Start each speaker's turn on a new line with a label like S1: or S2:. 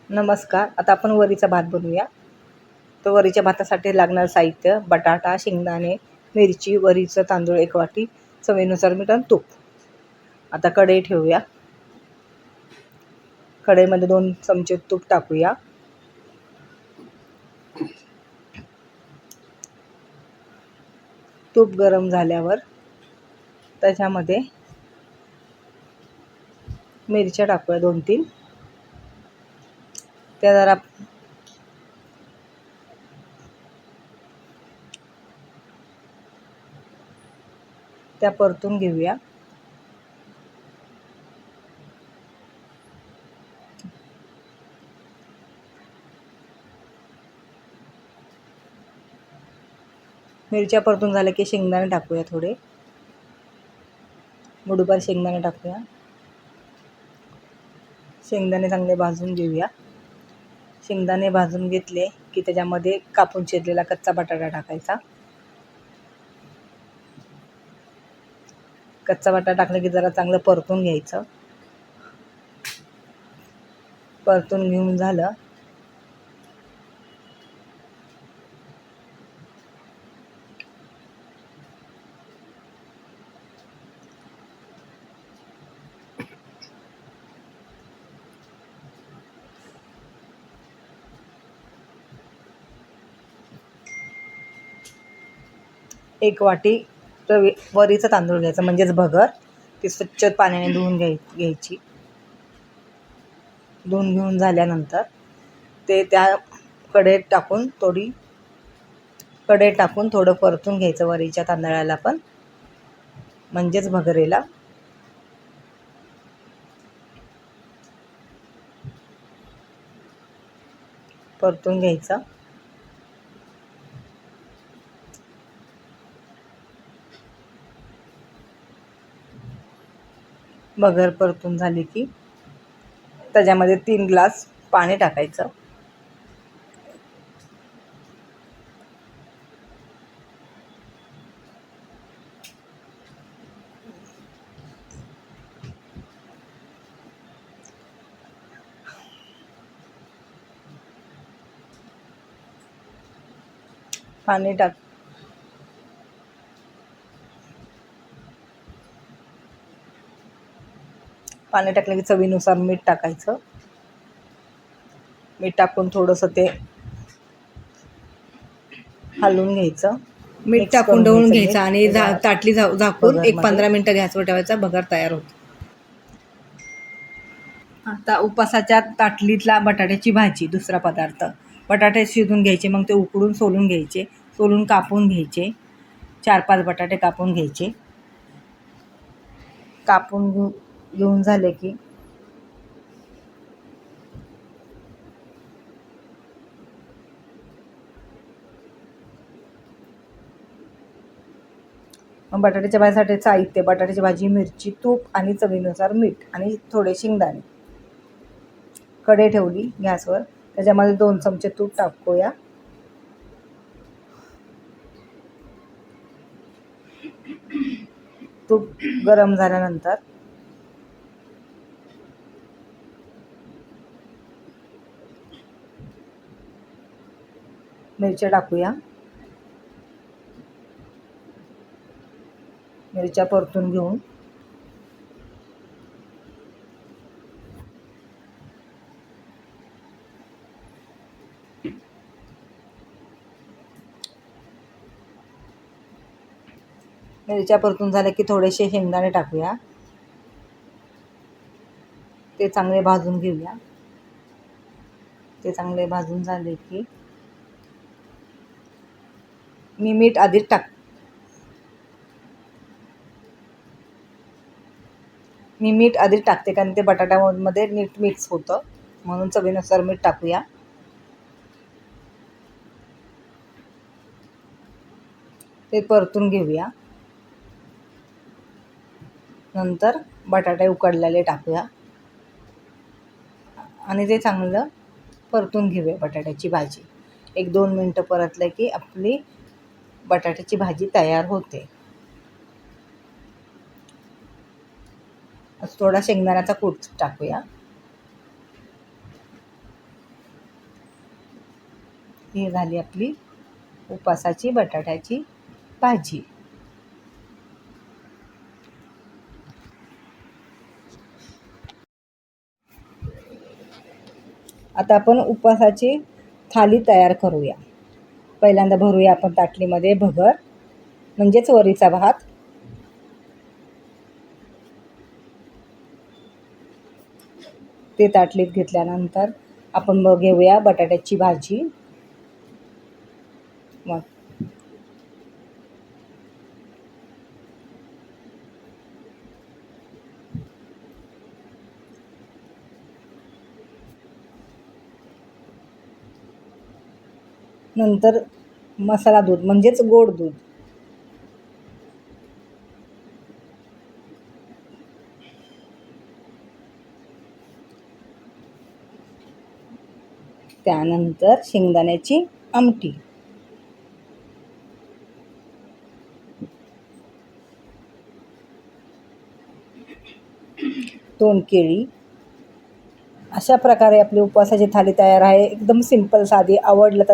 S1: नमस्कार. आता आपण वरीचा भात बनवूया. तर वरीच्या भातासाठी लागणारं साहित्य: बटाटा, शेंगदाणे, मिरची, वरीचं तांदूळ 1 वाटी, चवीनुसार मीठ आणि तूप. आता कढई ठेवूया. कढईमध्ये 2 चमचे तूप टाकूया. तूप गरम झाल्यावर त्याच्यामध्ये मिरच्या टाकूया 2-3. त्या जरा परतून घेऊया. मिरच्या परतून झाल्या की शेंगदाणे टाकूया थोडे. मुठभर शेंगदाणे टाकूया. शेंगदाणे चांगले भाजून घेऊया. शेंगदाणे भाजून घेतले की त्याच्यामध्ये कापून चिरलेला कच्चा बटाटा टाकायचा. कच्चा बटाटा टाकला की जरा चांगलं परतून घ्यायचं. परतून घेऊन झालं एक वाटी वरीचं तांदूळ घ्यायचं, म्हणजेच भगर. ती स्वच्छ पाण्याने धुवून घ्यायची. धुवून घेऊन झाल्यानंतर ते त्या कढईत टाकून थोडं परतून घ्यायचं वरीच्या तांदळाला पण, म्हणजेच भगरेला. परतून घ्यायचं. भगर परतून झाली की त्याच्यामध्ये 3 ग्लास पाणी टाकायचं. पाणी टाकलं की चवीनुसार मीठ टाकायचं. मीठ टाकून थोडंसं ते हलवून घ्यायचं.
S2: मीठ टाकून ढवळून घ्यायचं आणि ताटली झाकून 15 मिनिटं गॅसवर ठेवायचा. भगर तयार होते. आता उपासाच्या ताटलीतला बटाट्याची भाजी, दुसरा पदार्थ. बटाटे शिजून घ्यायचे, मग ते उकडून सोलून घ्यायचे. सोलून कापून घ्यायचे. 4-5 बटाटे कापून घ्यायचे. कापून घेऊन झाले की बटाट्याच्या भाजीसाठी साहित्य: बटाट्याची भाजी, मिरची, तूप आणि चवीनुसार मीठ आणि थोडे शेंगदाणे. कढई ठेवली गॅसवर. त्याच्यामध्ये 2 चमचे तूप टाकूया. तूप गरम झाल्यानंतर मिरच्या टाकूया. मिरच्या परतून घेऊन झाल्या की थोडेसे शेंगदाणे टाकूया. ते चांगले भाजून घेऊया. ते चांगले भाजून झाले की मी मीठ आधीच टाकते, कारण ते बटाट्यामध्ये मीठ मिक्स होतं, म्हणून चवीनुसार मीठ टाकूया. ते परतून घेऊया. नंतर बटाटे उकडलेले टाकूया आणि ते चांगलं परतून घेऊया. बटाट्याची भाजी 1-2 मिनटं परतलं की आपली बटाट्याची भाजी तयार होते. थोडा शेंगदाण्याचा कूट टाकूया. ही झाली आपली उपासाची बटाट्याची भाजी. आता आपण उपवासाची थाली तयार करूया. पहिल्यांदा भरूया आपण ताटलीमध्ये भगर म्हणजेच वरीचा भात. ते ताटलीत घेतल्यानंतर आपण घेऊया बटाट्याची भाजी. मग नंतर मसाला दूध म्हणजेच गोड दूध. त्यानंतर शेंगदाण्याची आमटी. दोन केळी. अशा प्रकारे आपली उपवासाची थाली तयार आहे. एकदम सिंपल साधी. आवडलं तर